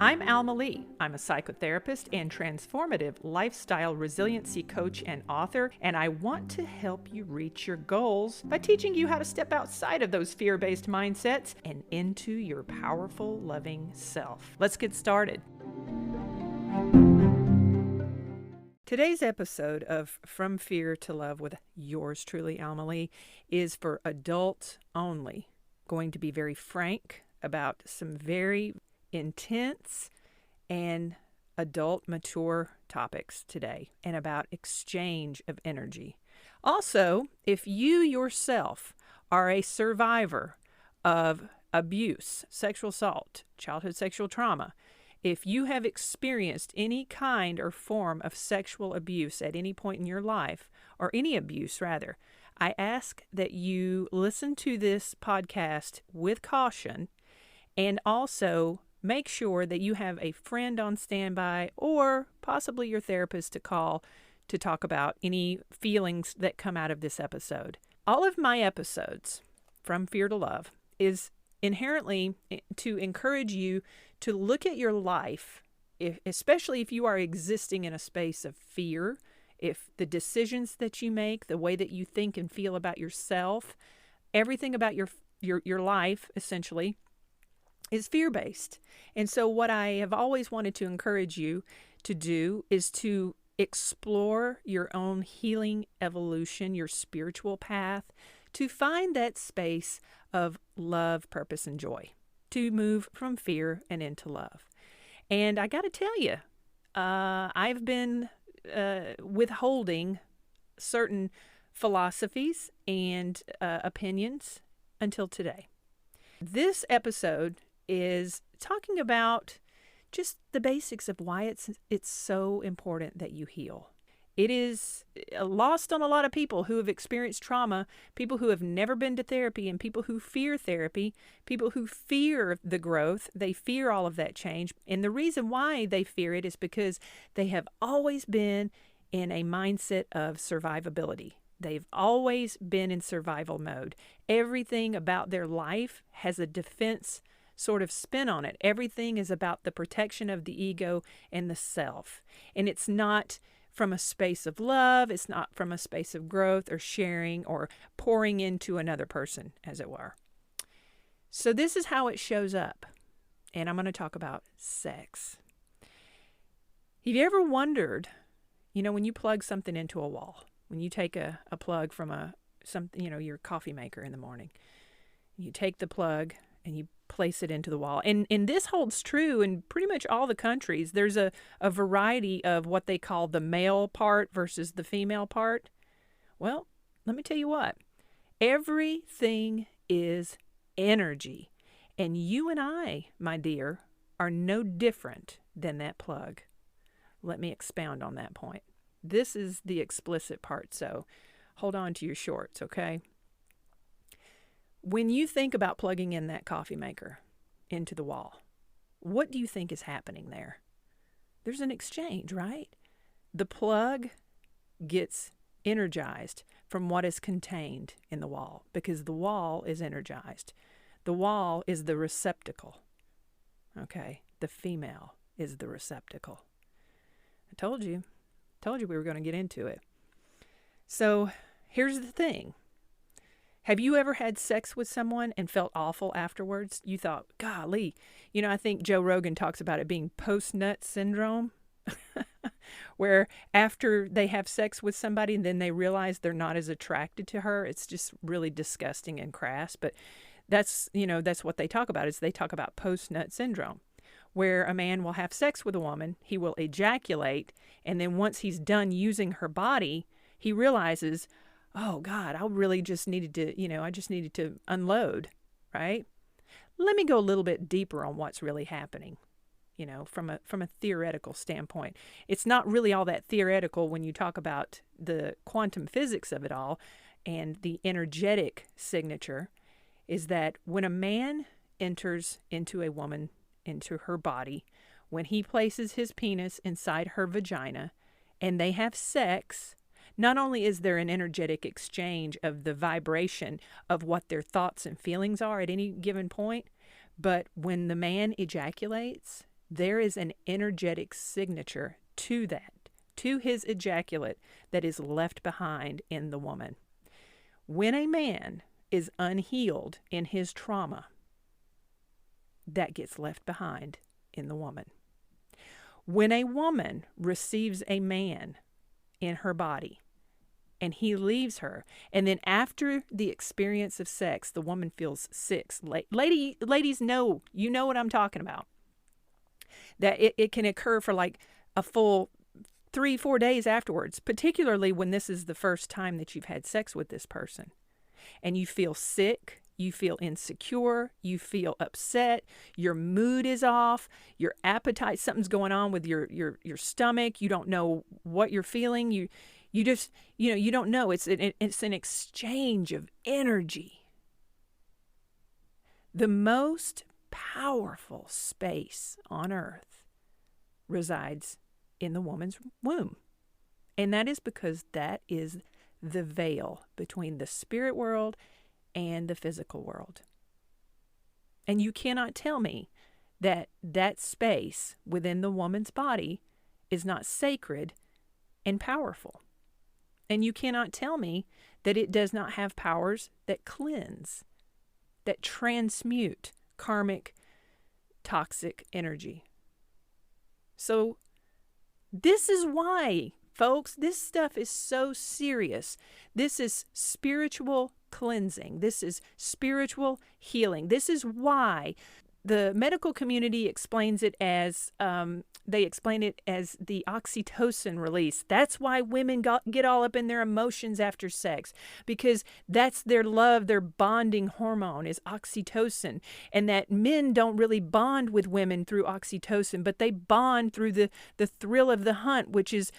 I'm Alma Lee. I'm a psychotherapist and transformative lifestyle resiliency coach and author, and I want to help you reach your goals by teaching you how to step outside of those fear-based mindsets and into your powerful, loving self. Let's get started. Today's episode of From Fear to Love with yours truly, Alma Lee, is for adults only. Going to be very frank about some very intense and adult mature topics today, and about exchange of energy. Also, if you yourself are a survivor of abuse, sexual assault, childhood sexual trauma, if you have experienced any kind or form of sexual abuse at any point in your life, or any abuse rather, I ask that you listen to this podcast with caution, and also make sure that you have a friend on standby or possibly your therapist to call to talk about any feelings that come out of this episode. All of my episodes, From Fear to Love, is inherently to encourage you to look at your life, especially if you are existing in a space of fear, if the decisions that you make, the way that you think and feel about yourself, everything about your life, essentially, is fear-based. And so what I have always wanted to encourage you to do is to explore your own healing evolution, your spiritual path, to find that space of love, purpose, and joy, to move from fear and into love. And I got to tell you, I've been withholding certain philosophies and opinions until today. This episode is talking about just the basics of why it's so important that you heal. It is lost on a lot of people who have experienced trauma, people who have never been to therapy, and people who fear therapy, people who fear the growth. They fear all of that change. And the reason why they fear it is because they have always been in a mindset of survivability. They've always been in survival mode. Everything about their life has a defense sort of spin on it. Everything is about the protection of the ego and the self. And it's not from a space of love. It's not from a space of growth or sharing or pouring into another person, as it were. So this is how it shows up. And I'm going to talk about sex. Have you ever wondered, when you plug something into a wall, when you take a plug from your coffee maker in the morning, you take the plug and you place it into the wall. And this holds true in pretty much all the countries. There's a variety of what they call the male part versus the female part. Well, let me tell you what. Everything is energy. And you and I, my dear, are no different than that plug. Let me expound on that point. This is the explicit part, so hold on to your shorts, okay? When you think about plugging in that coffee maker into the wall, what do you think is happening there? There's an exchange, right? The plug gets energized from what is contained in the wall because the wall is energized. The wall is the receptacle, okay? The female is the receptacle. I told you we were going to get into it. So here's the thing. Have you ever had sex with someone and felt awful afterwards? You thought, golly, I think Joe Rogan talks about it being post-nut syndrome, where after they have sex with somebody and then they realize they're not as attracted to her. It's just really disgusting and crass. But that's what they talk about, is they talk about post-nut syndrome, where a man will have sex with a woman, he will ejaculate, and then once he's done using her body, he realizes, oh God, I really just needed to, unload, right? Let me go a little bit deeper on what's really happening, from a theoretical standpoint. It's not really all that theoretical when you talk about the quantum physics of it all, and the energetic signature is that when a man enters into a woman, into her body, when he places his penis inside her vagina and they have sex, not only is there an energetic exchange of the vibration of what their thoughts and feelings are at any given point, but when the man ejaculates, there is an energetic signature to that, to his ejaculate, that is left behind in the woman. When a man is unhealed in his trauma, that gets left behind in the woman. When a woman receives a man in her body and he leaves her, and then after the experience of sex, the woman feels sick. Ladies know, you know what I'm talking about. That it can occur for like a full 3-4 days afterwards, particularly when this is the first time that you've had sex with this person. And you feel sick, you feel insecure, you feel upset, your mood is off, your appetite, something's going on with your stomach, you don't know what you're feeling, you just, you don't know. It's an exchange of energy. The most powerful space on earth resides in the woman's womb. And that is because that is the veil between the spirit world and the physical world. And you cannot tell me that that space within the woman's body is not sacred and powerful. And you cannot tell me that it does not have powers that cleanse, that transmute karmic, toxic energy. So this is why, folks, this stuff is so serious. This is spiritual cleansing. This is spiritual healing. This is why the medical community explains it as, they explain it as the oxytocin release. That's why women get all up in their emotions after sex, because that's their love, their bonding hormone is oxytocin. And that men don't really bond with women through oxytocin, but they bond through the thrill of the hunt, which is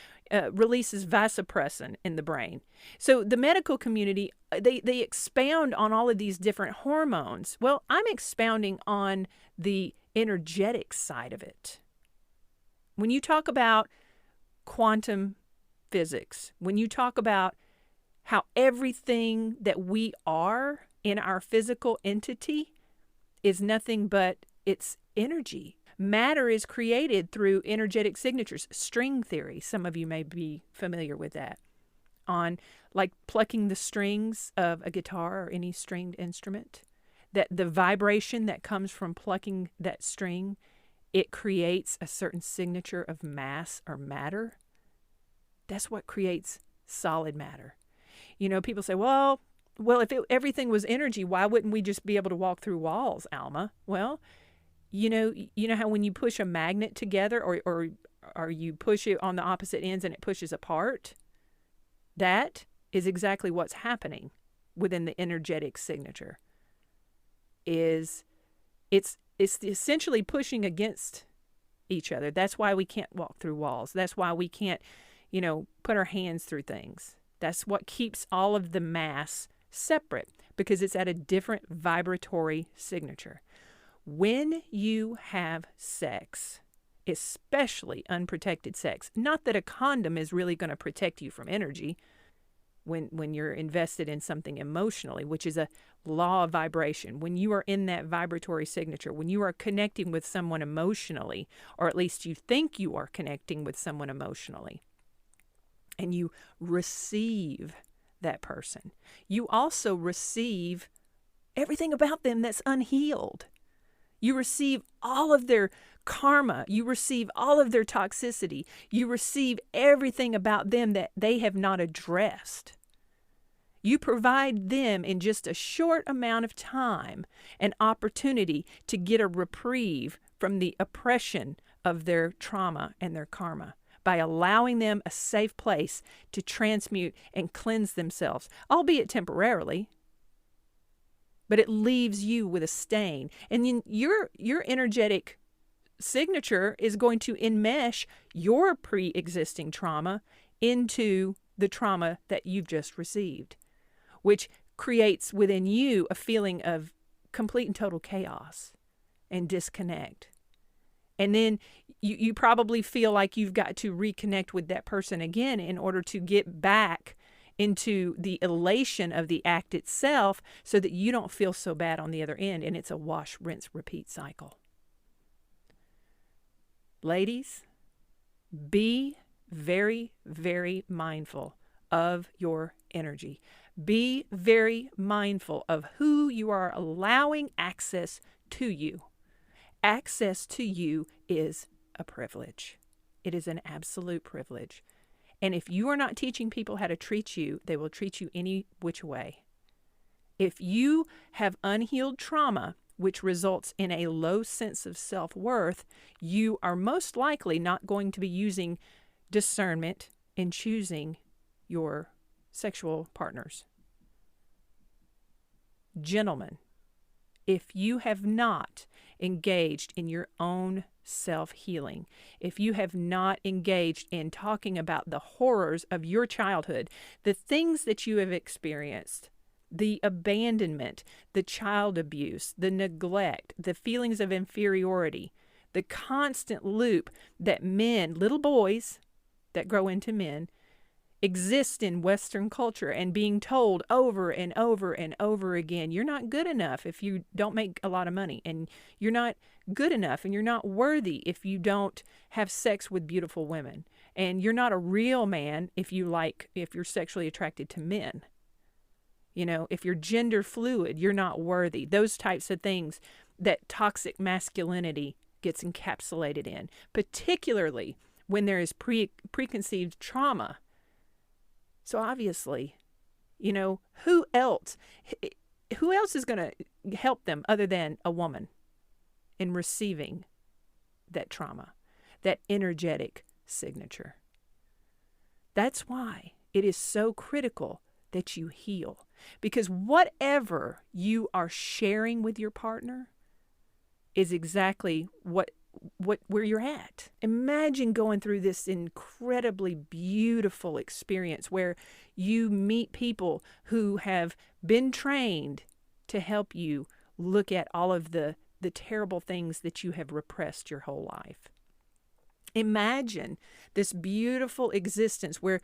releases vasopressin in the brain. So the medical community, they expound on all of these different hormones. Well, I'm expounding on the energetic side of it. When you talk about quantum physics, when you talk about how everything that we are in our physical entity is nothing but its energy. Matter is created through energetic signatures. String theory, some of you may be familiar with that. On like plucking the strings of a guitar or any stringed instrument, that the vibration that comes from plucking that string, it creates a certain signature of mass or matter. That's what creates solid matter. People say, well, if everything was energy, why wouldn't we just be able to walk through walls, Alma? Well, you know how when you push a magnet together or you push it on the opposite ends and it pushes apart? That is exactly what's happening within the energetic signature. It's essentially pushing against each other. That's why we can't walk through walls. That's why we can't, put our hands through things. That's what keeps all of the mass separate, because it's at a different vibratory signature. When you have sex, especially unprotected sex, not that a condom is really going to protect you from energy when you're invested in something emotionally, which is a law of vibration. When you are in that vibratory signature, when you are connecting with someone emotionally, or at least you think you are connecting with someone emotionally, and you receive that person, you also receive everything about them that's unhealed. You receive all of their karma. You receive all of their toxicity. You receive everything about them that they have not addressed. You provide them in just a short amount of time an opportunity to get a reprieve from the oppression of their trauma and their karma by allowing them a safe place to transmute and cleanse themselves, albeit temporarily. But it leaves you with a stain. And then your energetic signature is going to enmesh your pre-existing trauma into the trauma that you've just received, which creates within you a feeling of complete and total chaos and disconnect. And then you probably feel like you've got to reconnect with that person again in order to get back into the elation of the act itself, so that you don't feel so bad on the other end. And it's a wash, rinse, repeat cycle. Ladies, be very, very mindful of your energy. Be very mindful of who you are allowing access to you. Access to you is a privilege. It is an absolute privilege. And if you are not teaching people how to treat you, they will treat you any which way. If you have unhealed trauma, which results in a low sense of self-worth, you are most likely not going to be using discernment in choosing your sexual partners. Gentlemen, if you have not engaged in your own self-healing, if you have not engaged in talking about the horrors of your childhood, the things that you have experienced, the abandonment, the child abuse, the neglect, the feelings of inferiority, the constant loop that men, little boys that grow into men, exist in Western culture, and being told over and over and over again, you're not good enough if you don't make a lot of money, and you're not good enough, and you're not worthy if you don't have sex with beautiful women, and you're not a real man if you're sexually attracted to men. You know, if you're gender fluid, you're not worthy. Those types of things that toxic masculinity gets encapsulated in, particularly when there is preconceived trauma. So obviously, you know, who else is going to help them other than a woman in receiving that trauma, that energetic signature? That's why it is so critical that you heal, because whatever you are sharing with your partner is exactly where you're at. Imagine going through this incredibly beautiful experience where you meet people who have been trained to help you look at all of the terrible things that you have repressed your whole life. Imagine this beautiful existence where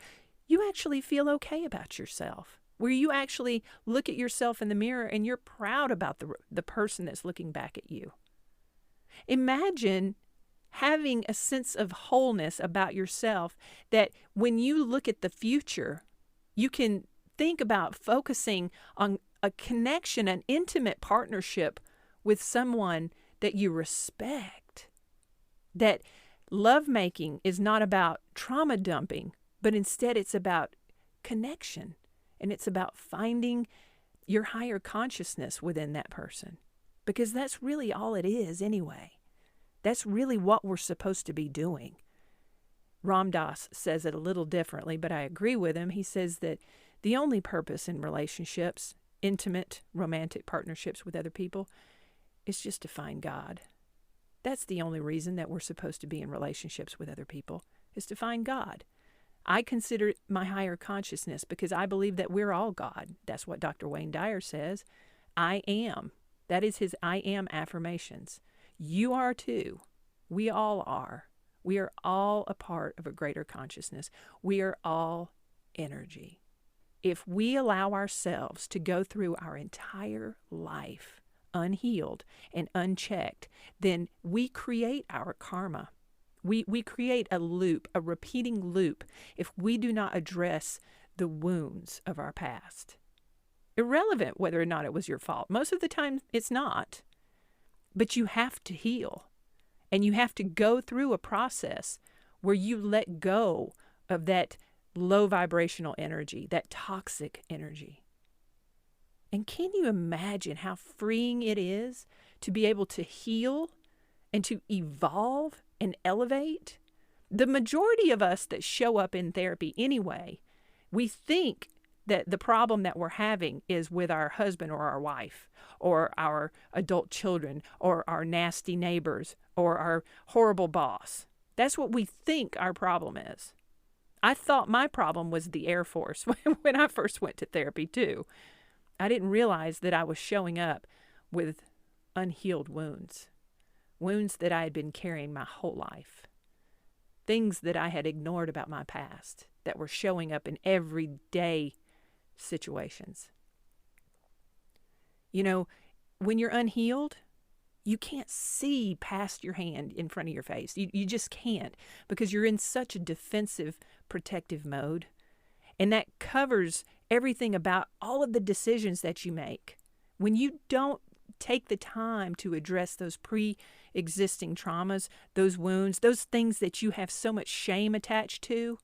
you actually feel okay about yourself, where you actually look at yourself in the mirror and you're proud about the person that's looking back at you. Imagine having a sense of wholeness about yourself, that when you look at the future, you can think about focusing on a connection, an intimate partnership with someone that you respect. That lovemaking is not about trauma dumping, but instead it's about connection, and it's about finding your higher consciousness within that person, because that's really all it is anyway. That's really what we're supposed to be doing. Ram Dass says it a little differently, but I agree with him. He says that the only purpose in relationships, intimate, romantic partnerships with other people, is just to find God. That's the only reason that we're supposed to be in relationships with other people, is to find God. I consider it my higher consciousness because I believe that we're all God. That's what Dr. Wayne Dyer says. I am. That is his I am affirmations. You are too. We all are. We are all a part of a greater consciousness. We are all energy. If we allow ourselves to go through our entire life unhealed and unchecked, then we create our karma. We create a loop, a repeating loop, if we do not address the wounds of our past. Irrelevant whether or not it was your fault. Most of the time, it's not. But you have to heal, and you have to go through a process where you let go of that low vibrational energy, that toxic energy. And can you imagine how freeing it is to be able to heal and to evolve and elevate? The majority of us that show up in therapy anyway, we think that the problem that we're having is with our husband or our wife or our adult children or our nasty neighbors or our horrible boss. That's what we think our problem is. I thought my problem was the Air Force when I first went to therapy too. I didn't realize that I was showing up with unhealed wounds that I had been carrying my whole life, things that I had ignored about my past that were showing up in everyday situations. You know, when you're unhealed, You can't see past your hand in front of your face. You just can't, because you're in such a defensive, protective mode. And that covers everything about all of the decisions that you make. When you don't take the time to address those pre-existing traumas, those wounds, those things that you have so much shame attached to,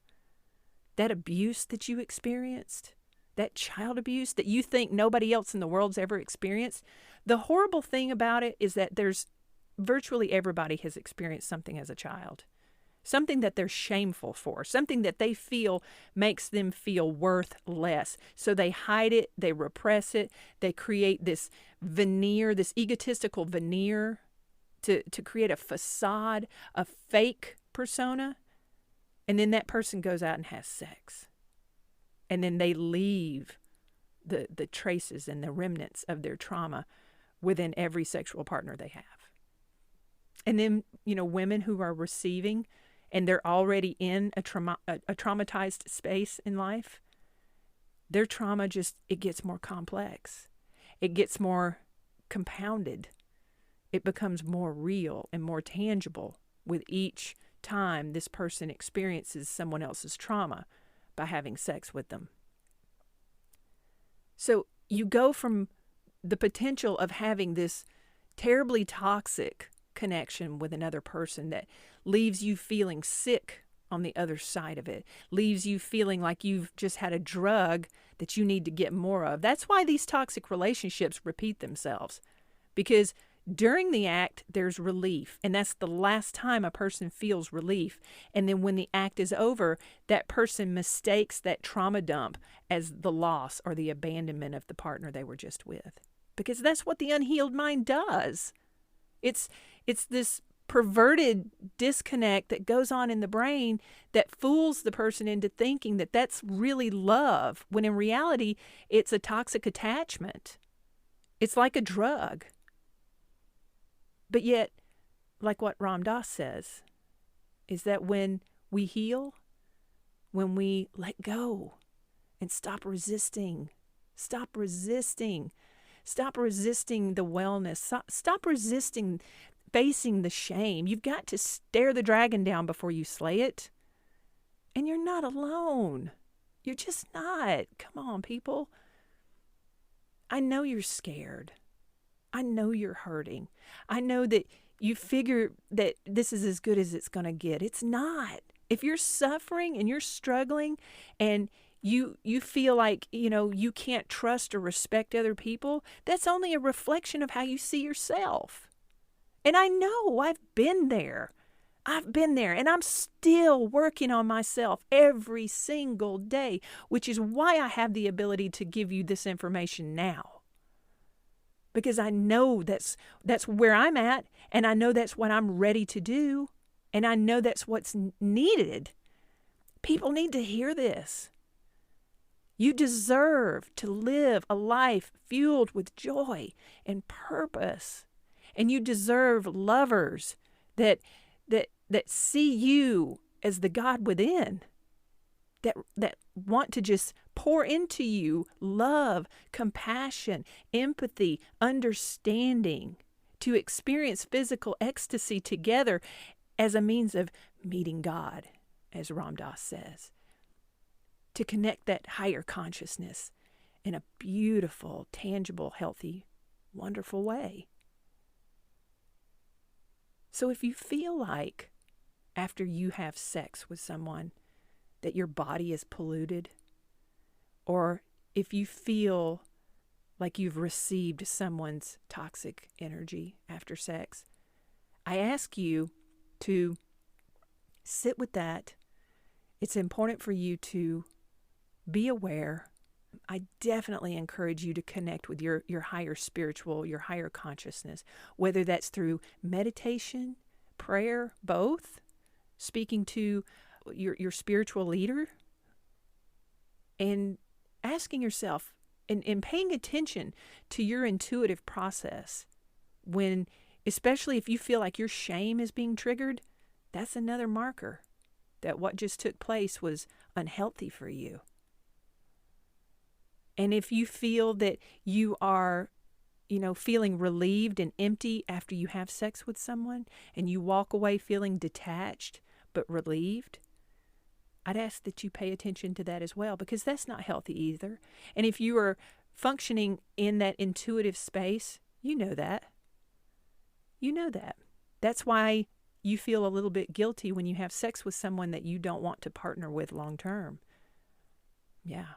that abuse that you experienced, that child abuse that you think nobody else in the world's ever experienced. The horrible thing about it is that virtually everybody has experienced something as a child, something that they're shameful for, something that they feel makes them feel worth less. So they hide it, they repress it, they create this veneer, this egotistical veneer to create a facade, a fake persona. And then that person goes out and has sex. And then they leave the traces and the remnants of their trauma within every sexual partner they have. And then, women who are receiving and they're already in a traumatized space in life, their trauma it gets more complex. It gets more compounded. It becomes more real and more tangible with each time this person experiences someone else's trauma by having sex with them. So you go from the potential of having this terribly toxic connection with another person that leaves you feeling sick on the other side of it, leaves you feeling like you've just had a drug that you need to get more of. That's why these toxic relationships repeat themselves, because during the act, there's relief, and that's the last time a person feels relief. And then when the act is over, that person mistakes that trauma dump as the loss or the abandonment of the partner they were just with, because that's what the unhealed mind does. It's this perverted disconnect that goes on in the brain that fools the person into thinking that that's really love, when in reality, it's a toxic attachment. It's like a drug. But yet, like what Ram Dass says, is that when we heal, when we let go and stop resisting the wellness, stop resisting facing the shame. You've got to stare the dragon down before you slay it. And you're not alone. You're just not. Come on, people. I know you're scared. I know you're hurting. I know that you figure that this is as good as it's going to get. It's not. If you're suffering and you're struggling and you feel like, you can't trust or respect other people, that's only a reflection of how you see yourself. And I know I've been there. And I'm still working on myself every single day, which is why I have the ability to give you this information now. Because I know that's where I'm at, and I know that's what I'm ready to do, and I know that's what's needed. People need to hear this. You deserve to live a life fueled with joy and purpose, and you deserve lovers that see you as the God within, that want to just pour into you love, compassion, empathy, understanding, to experience physical ecstasy together as a means of meeting God, as Ram Dass says, to connect that higher consciousness in a beautiful, tangible, healthy, wonderful way. So if you feel like after you have sex with someone that your body is polluted, or if you feel like you've received someone's toxic energy after sex, I ask you to sit with that. It's important for you to be aware. I definitely encourage you to connect with your higher spiritual, your higher consciousness, whether that's through meditation, prayer, both, speaking to your spiritual leader, and asking yourself and paying attention to your intuitive process. When, especially if you feel like your shame is being triggered, that's another marker that what just took place was unhealthy for you. And if you feel that you are, feeling relieved and empty after you have sex with someone and you walk away feeling detached but relieved, I'd ask that you pay attention to that as well, because that's not healthy either. And if you are functioning in that intuitive space, you know that. You know that. That's why you feel a little bit guilty when you have sex with someone that you don't want to partner with long term. Yeah.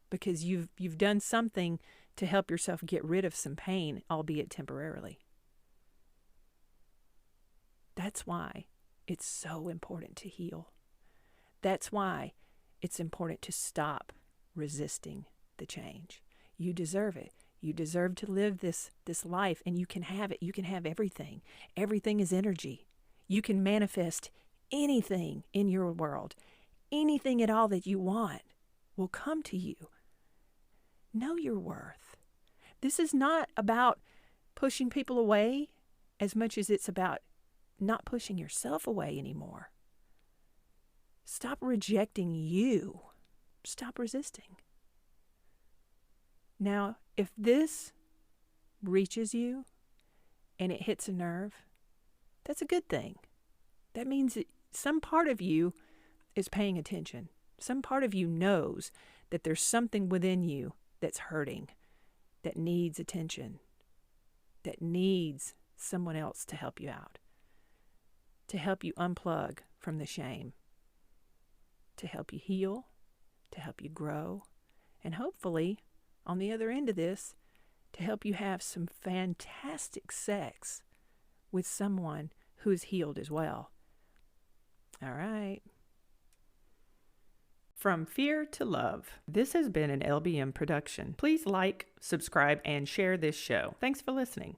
Because you've done something to help yourself get rid of some pain, albeit temporarily. That's why it's so important to heal. That's why it's important to stop resisting the change. You deserve it. You deserve to live this life, and you can have it. You can have everything. Everything is energy. You can manifest anything in your world. Anything at all that you want will come to you. Know your worth. This is not about pushing people away as much as it's about not pushing yourself away anymore. Stop rejecting you. Stop resisting. Now, if this reaches you and it hits a nerve, that's a good thing. That means that some part of you is paying attention. Some part of you knows that there's something within you that's hurting, that needs attention, that needs someone else to help you out, to help you unplug from the shame, to help you heal, to help you grow, and hopefully, on the other end of this, to help you have some fantastic sex with someone who's healed as well. All right. From Fear to Love. This has been an LBM production. Please like, subscribe, and share this show. Thanks for listening.